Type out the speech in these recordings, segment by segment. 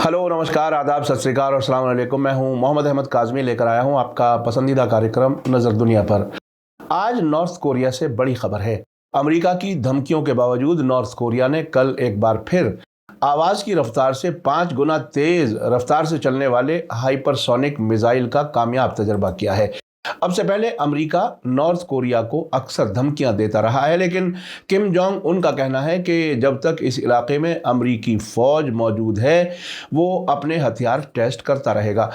Hello, नमस्कार, आदाब, सत श्री अकाल और अस्सलाम वालेकुम। मैं हूं मोहम्मद अहमद काज़मी, लेकर आया हूं आपका पसंदीदा कार्यक्रम नज़र दुनिया पर। आज नॉर्थ कोरिया से बड़ी खबर है। अमेरिका की धमकियों के बावजूद नॉर्थ कोरिया ने कल एक बार फिर आवाज़ की रफ्तार से 5 गुना तेज़ रफ्तार से चलने वाले हाइपरसोनिक मिसाइल का कामयाब तजर्बा किया है। अब से पहले अमेरिका नॉर्थ कोरिया को अक्सर धमकियां देता रहा है, लेकिन किम जोंग उन का कहना है कि जब तक इस इलाके में अमेरिकी फौज मौजूद है वो अपने हथियार टेस्ट करता रहेगा।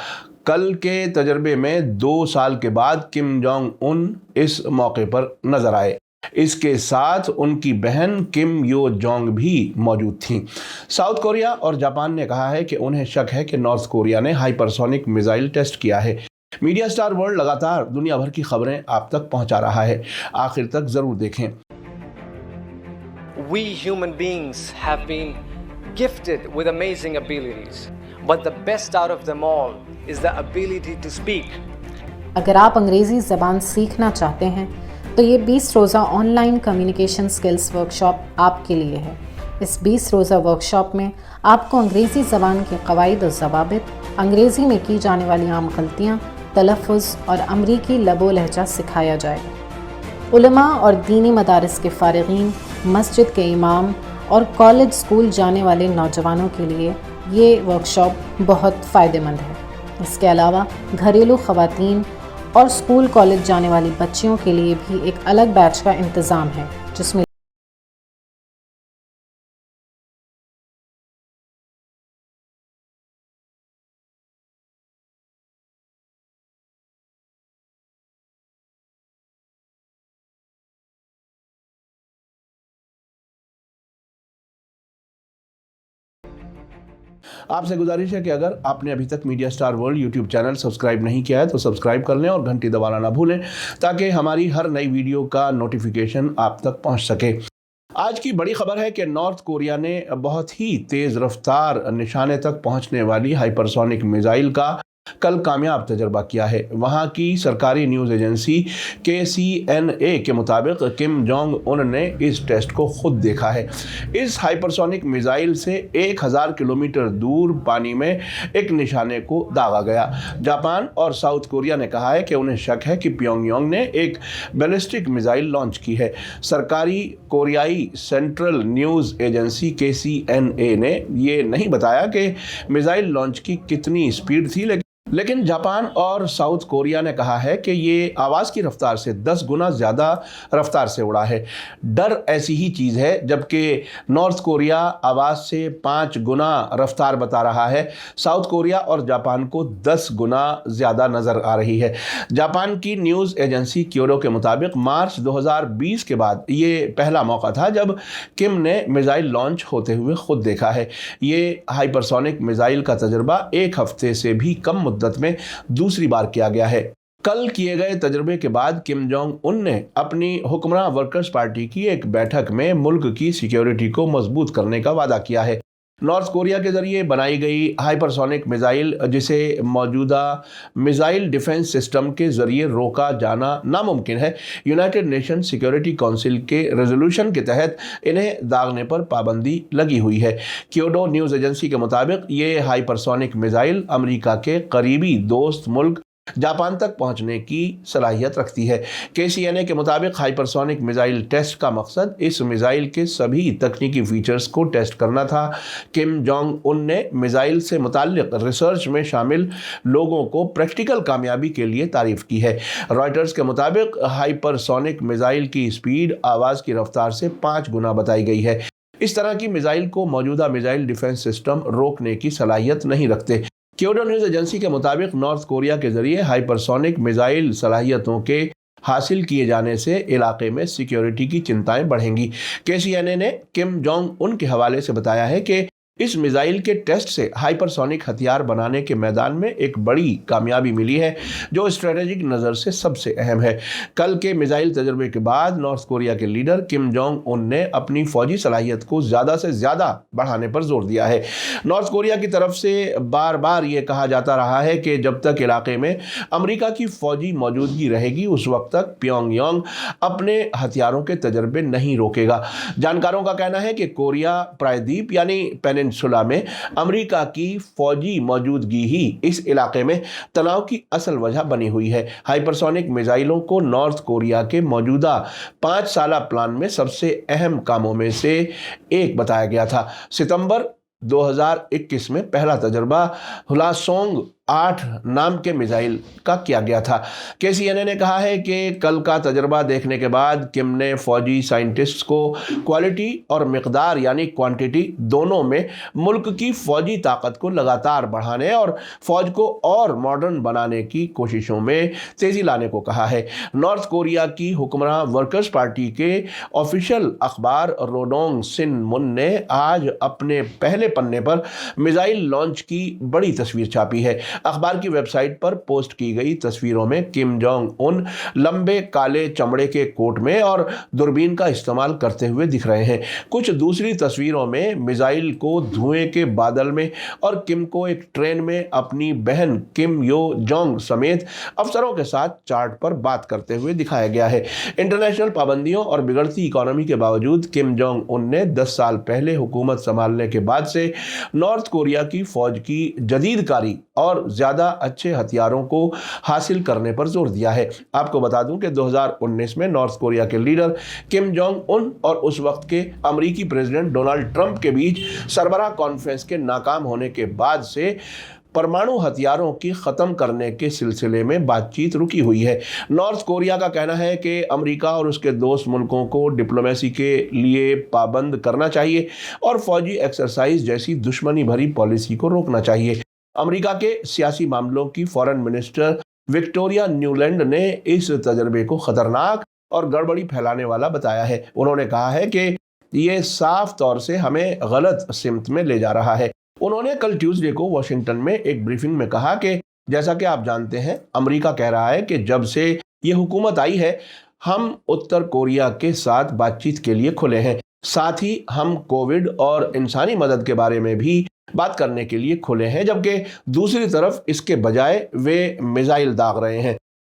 कल के तजर्बे में 2 साल के बाद किम जोंग उन इस मौके पर नजर आए। इसके साथ उनकी बहन किम यो जोंग भी मौजूद थीं। साउथ कोरिया और जापान ने कहा है कि उन्हें शक है कि नॉर्थ कोरिया ने हाइपरसोनिक मिसाइल टेस्ट किया है। मीडिया स्टार वर्ल्ड लगातार दुनिया भर की खबरें आप तक पहुंचा रहा है, आखिर तक जरूर देखें। We human beings have been gifted with amazing abilities, but the best out of them all is the ability to speak. अगर आप अंग्रेज़ी ज़बान सीखना चाहते हैं तो ये 20 रोज़ा ऑनलाइन कम्युनिकेशन स्किल्स वर्कशॉप आपके लिए है। इस 20 रोज़ा वर्कशॉप में आपको अंग्रेज़ी ज़बान के क़वाइद और ज़वाबित, अंग्रेज़ी में की जाने वाली आम गलतियाँ, तलफ़्फ़ुज़ और अमरीकी लबो लहजा सिखाया जाएगा। उलमा और दीनी मदारिस के फ़ारिग़ीन, मस्जिद के इमाम और कॉलेज स्कूल जाने वाले नौजवानों के लिए ये वर्कशॉप बहुत फ़ायदेमंद है। इसके अलावा घरेलू ख़वातीन और स्कूल कॉलेज जाने वाली बच्चियों के लिए भी एक अलग बैच का इंतज़ाम है, जिसमें आपसे गुजारिश है कि अगर आपने अभी तक media star world YouTube channel subscribe नहीं किया है तो सब्सक्राइब कर लें और घंटी दबाना ना भूलें, ताकि हमारी हर नई वीडियो का नोटिफिकेशन आप तक पहुंच सके। आज की बड़ी खबर है कि नॉर्थ कोरिया ने बहुत ही तेज़ रफ्तार निशाने तक पहुंचने वाली हाइपरसोनिक मिसाइल का कल कामयाब तजर्बा किया है। वहां की सरकारी न्यूज़ एजेंसी KCNA के मुताबिक किम जोंग उन ने इस टेस्ट को खुद देखा है। इस हाइपरसोनिक मिसाइल से 1000 किलोमीटर दूर पानी में एक निशाने को दागा गया। जापान और साउथ कोरिया ने कहा है कि उन्हें शक है कि प्योंगयांग ने एक बैलिस्टिक मिसाइल लॉन्च की है। सरकारी कोरियाई सेंट्रल न्यूज़ एजेंसी KCNA ने ये नहीं बताया कि मिसाइल लॉन्च की कितनी स्पीड थी, लेकिन जापान और साउथ कोरिया ने कहा है कि ये आवाज़ की रफ्तार से 10 गुना ज़्यादा रफ्तार से उड़ा है। डर ऐसी ही चीज़ है, जबकि नॉर्थ कोरिया आवाज़ से 5 गुना रफ्तार बता रहा है, साउथ कोरिया और जापान को 10 गुना ज़्यादा नज़र आ रही है। जापान की न्यूज़ एजेंसी क्योडो के मुताबिक मार्च 2020 के बाद ये पहला मौका था जब किम ने मिसाइल लॉन्च होते हुए खुद देखा है। ये हाइपरसोनिक मिसाइल का तजर्बा 1 हफ्ते से भी कम मुद्दत में दूसरी बार किया गया है। कल किए गए तजर्बे के बाद किम जोंग उन ने अपनी हुक्मरान वर्कर्स पार्टी की एक बैठक में मुल्क की सिक्योरिटी को मजबूत करने का वादा किया है। नॉर्थ कोरिया के जरिए बनाई गई हाइपरसोनिक मिसाइल, जिसे मौजूदा मिसाइल डिफेंस सिस्टम के जरिए रोका जाना नामुमकिन है, यूनाइटेड नेशन सिक्योरिटी काउंसिल के रेजोल्यूशन के तहत इन्हें दागने पर पाबंदी लगी हुई है। क्योडो न्यूज़ एजेंसी के मुताबिक ये हाइपरसोनिक मिसाइल अमेरिका के करीबी दोस्त मुल्क जापान तक पहुंचने की सलाहियत रखती है। KCNA के मुताबिक हाइपरसोनिक मिसाइल टेस्ट का मकसद इस मिसाइल के सभी तकनीकी फीचर्स को टेस्ट करना था। किम जोंग उन ने मिसाइल से मुताल्लिक रिसर्च में शामिल लोगों को प्रैक्टिकल कामयाबी के लिए तारीफ की है। रॉयटर्स के मुताबिक हाइपरसोनिक मिसाइल की स्पीड आवाज़ की रफ्तार से 5 गुना बताई गई है। इस तरह की मिसाइल को मौजूदा मिसाइल डिफेंस सिस्टम रोकने की सलाहियत नहीं रखते। क्योडो न्यूज़ एजेंसी के मुताबिक नॉर्थ कोरिया के जरिए हाइपरसोनिक मिसाइल सलाहियतों के हासिल किए जाने से इलाके में सिक्योरिटी की चिंताएं बढ़ेंगी। KCNA ने किम जोंग उन के हवाले से बताया है कि इस मिसाइल के टेस्ट से हाइपरसोनिक हथियार बनाने के मैदान में एक बड़ी कामयाबी मिली है, जो स्ट्रेटेजिक नज़र से सबसे अहम है। कल के मिसाइल तजर्बे के बाद नॉर्थ कोरिया के लीडर किम जोंग उन ने अपनी फौजी सलाहियत को ज़्यादा से ज़्यादा बढ़ाने पर जोर दिया है। नॉर्थ कोरिया की तरफ से बार बार ये कहा जाता रहा है कि जब तक इलाके में अमेरिका की फौजी मौजूदगी रहेगी उस वक्त तक प्योंगयांग अपने हथियारों के तजर्बे नहीं रोकेगा। जानकारों का कहना है कि कोरिया प्रायद्वीप यानी पेनिनसुला में अमेरिका की फौजी मौजूदगी ही इस इलाके में तनाव की असल वजह बनी हुई है। हाइपरसोनिक मिसाइलों को नॉर्थ कोरिया के मौजूदा 5 साला प्लान में सबसे अहम कामों में से एक बताया गया था। सितंबर 2021 में पहला तजर्बा हुलासोंग 8 नाम के मिसाइल का किया गया था। KCNA ने कहा है कि कल का तजर्बा देखने के बाद किम ने फौजी साइंटिस्ट्स को क्वालिटी और मिकदार यानी क्वांटिटी दोनों में मुल्क की फौजी ताकत को लगातार बढ़ाने और फौज को और मॉडर्न बनाने की कोशिशों में तेजी लाने को कहा है। नॉर्थ कोरिया की हुक्मरान वर्कर्स पार्टी के ऑफिशियल अखबार रोडोंग सिनमुन ने आज अपने पहले पन्ने पर मिसाइल लॉन्च की बड़ी तस्वीर छापी है। अखबार की वेबसाइट पर पोस्ट की गई तस्वीरों में किम जोंग उन लंबे काले चमड़े के कोट में और दूरबीन का इस्तेमाल करते हुए दिख रहे हैं। कुछ दूसरी तस्वीरों में मिसाइल को धुएं के बादल में और किम को एक ट्रेन में अपनी बहन किम यो जोंग समेत अफसरों के साथ चार्ट पर बात करते हुए दिखाया गया है। इंटरनेशनल पाबंदियों और बिगड़ती इकोनॉमी के बावजूद किम जोंग उन ने 10 साल पहले हुकूमत संभालने के बाद से नॉर्थ कोरिया की फौज की जदीदकारी और ज्यादा अच्छे हथियारों को हासिल करने पर जोर दिया है। आपको बता दूं कि 2019 में नॉर्थ कोरिया के लीडर किम जोंग उन और उस वक्त के अमेरिकी प्रेसिडेंट डोनाल्ड ट्रंप के बीच सरबराह कॉन्फ्रेंस के नाकाम होने के बाद से परमाणु हथियारों की खत्म करने के सिलसिले में बातचीत रुकी हुई है। नॉर्थ कोरिया का कहना है कि अमेरिका और उसके दोस्त मुल्कों को डिप्लोमेसी के लिए पाबंद करना चाहिए और फौजी एक्सरसाइज जैसी दुश्मनी भरी पॉलिसी को रोकना चाहिए। अमेरिका के सियासी मामलों की फॉरेन मिनिस्टर विक्टोरिया न्यूलैंड ने इस तजर्बे को खतरनाक और गड़बड़ी फैलाने वाला बताया है। उन्होंने कहा है कि ये साफ तौर से हमें गलत सिमत में ले जा रहा है। उन्होंने कल ट्यूसडे को वॉशिंगटन में एक ब्रीफिंग में कहा कि जैसा कि आप जानते हैं, अमेरिका कह रहा है कि जब से ये हुकूमत आई है हम उत्तर कोरिया के साथ बातचीत के लिए खुले हैं। साथ ही हम कोविड और इंसानी मदद के बारे में भी बात करने के लिए खुले हैं, जबकि दूसरी तरफ इसके बजाय वे मिसाइल दाग रहे हैं।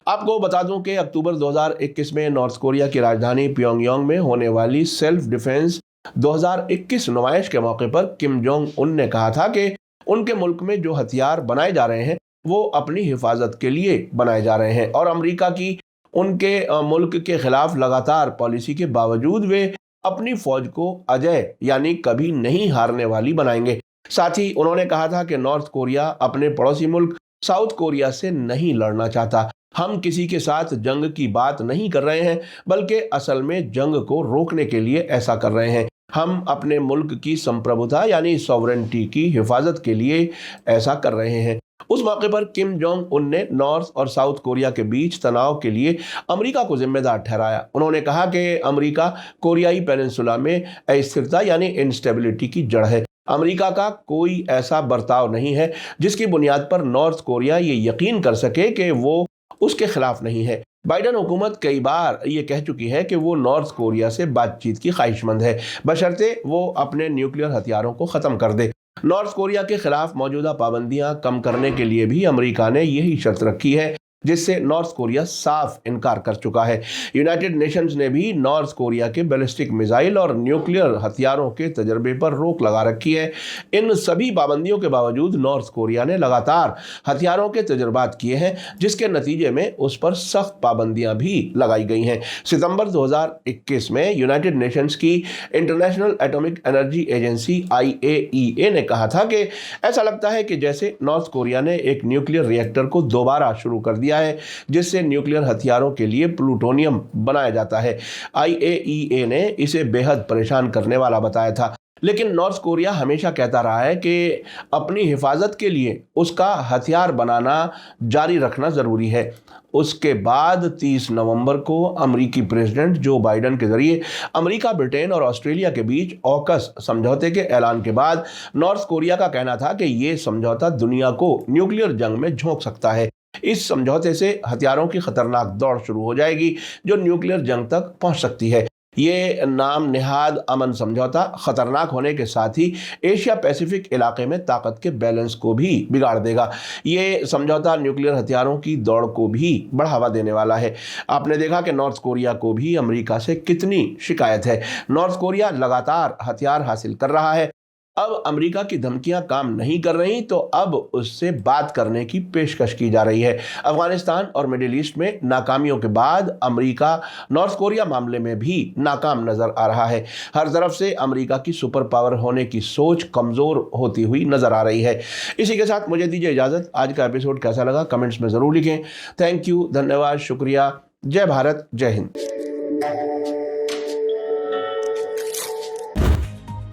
आपको बता दूं कि अक्टूबर 2021 में नॉर्थ कोरिया की राजधानी प्योंगयांग में होने वाली सेल्फ डिफेंस 2021 नुमाइश के मौके पर किम जोंग उन ने कहा था कि उनके मुल्क में जो हथियार बनाए जा रहे हैं वो अपनी हिफाजत के लिए बनाए जा रहे हैं और अमेरिका की उनके मुल्क के खिलाफ लगातार पॉलिसी के बावजूद वे अपनी फौज को अजय यानी कभी नहीं हारने वाली बनाएंगे। साथ ही उन्होंने कहा था कि नॉर्थ कोरिया अपने पड़ोसी मुल्क साउथ कोरिया से नहीं लड़ना चाहता। हम किसी के साथ जंग की बात नहीं कर रहे हैं, बल्कि असल में जंग को रोकने के लिए ऐसा कर रहे हैं। हम अपने मुल्क की संप्रभुता यानी सॉवरेनिटी की हिफाजत के लिए ऐसा कर रहे हैं। उस मौके पर किम जोंग उन ने नॉर्थ और साउथ कोरिया के बीच तनाव के लिए अमेरिका को जिम्मेदार ठहराया। उन्होंने कहा कि अमेरिका कोरियाई पेनिनसुला में अस्थिरता यानी इंस्टेबिलिटी की जड़ है। अमेरिका का कोई ऐसा बर्ताव नहीं है जिसकी बुनियाद पर नॉर्थ कोरिया ये यकीन कर सके कि वो उसके खिलाफ नहीं है। बाइडन हुकूमत कई बार ये कह चुकी है कि वो नॉर्थ कोरिया से बातचीत की ख्वाहिशमंद है, बशर्ते वो अपने न्यूक्लियर हथियारों को ख़त्म कर दे। नॉर्थ कोरिया के खिलाफ मौजूदा पाबंदियां कम करने के लिए भी अमेरिका ने यही शर्त रखी है, जिससे नॉर्थ कोरिया साफ इनकार कर चुका है। यूनाइटेड नेशंस ने भी नॉर्थ कोरिया के बैलिस्टिक मिसाइल और न्यूक्लियर हथियारों के तजर्बे पर रोक लगा रखी है। इन सभी पाबंदियों के बावजूद नॉर्थ कोरिया ने लगातार हथियारों के तजर्बात किए हैं, जिसके नतीजे में उस पर सख्त पाबंदियां भी लगाई गई हैं। सितंबर 2021 में यूनाइटेड नेशंस की international atomic energy agency IAEA ने कहा था कि ऐसा लगता है कि जैसे नॉर्थ कोरिया ने एक न्यूक्लियर रिएक्टर को दोबारा शुरू कर दिया है, जिससे न्यूक्लियर हथियारों के लिए प्लूटोनियम बनाया जाता है। IAEA ने इसे बेहद परेशान करने वाला बताया था। लेकिन नॉर्थ कोरिया हमेशा कहता रहा है कि अपनी हिफाजत के लिए उसका हथियार बनाना जारी रखना ज़रूरी है। उसके बाद 30 नवंबर को अमेरिकी प्रेसिडेंट जो बाइडन के जरिए अमेरिका, ब्रिटेन और ऑस्ट्रेलिया के बीच ऑकस समझौते के ऐलान के बाद नॉर्थ कोरिया का कहना था कि ये समझौता दुनिया को न्यूक्लियर जंग में झोंक सकता है। इस समझौते से हथियारों की खतरनाक दौड़ शुरू हो जाएगी जो न्यूक्लियर जंग तक पहुंच सकती है। ये नाम निहाद अमन समझौता खतरनाक होने के साथ ही एशिया पैसिफिक इलाके में ताकत के बैलेंस को भी बिगाड़ देगा। ये समझौता न्यूक्लियर हथियारों की दौड़ को भी बढ़ावा देने वाला है। आपने देखा कि नॉर्थ कोरिया को भी अमेरिका से कितनी शिकायत है। नॉर्थ कोरिया लगातार हथियार हासिल कर रहा है अब अमेरिका की धमकियां काम नहीं कर रही तो अब उससे बात करने की पेशकश की जा रही है। अफगानिस्तान और मिडिल ईस्ट में नाकामियों के बाद अमेरिका नॉर्थ कोरिया मामले में भी नाकाम नजर आ रहा है। हर तरफ से अमेरिका की सुपर पावर होने की सोच कमजोर होती हुई नजर आ रही है। इसी के साथ मुझे दीजिए इजाजत। आज का एपिसोड कैसा लगा कमेंट्स में जरूर लिखें। थैंक यू, धन्यवाद, शुक्रिया। जय भारत, जय हिंद।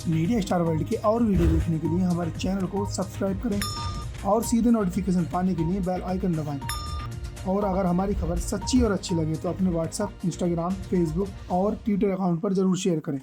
मीडिया स्टार वर्ल्ड के और वीडियो देखने के लिए हमारे चैनल को सब्सक्राइब करें और सीधे नोटिफिकेशन पाने के लिए बेल आइकन दबाएं। और अगर हमारी खबर सच्ची और अच्छी लगे तो अपने व्हाट्सएप, इंस्टाग्राम, फेसबुक और ट्विटर अकाउंट पर जरूर शेयर करें।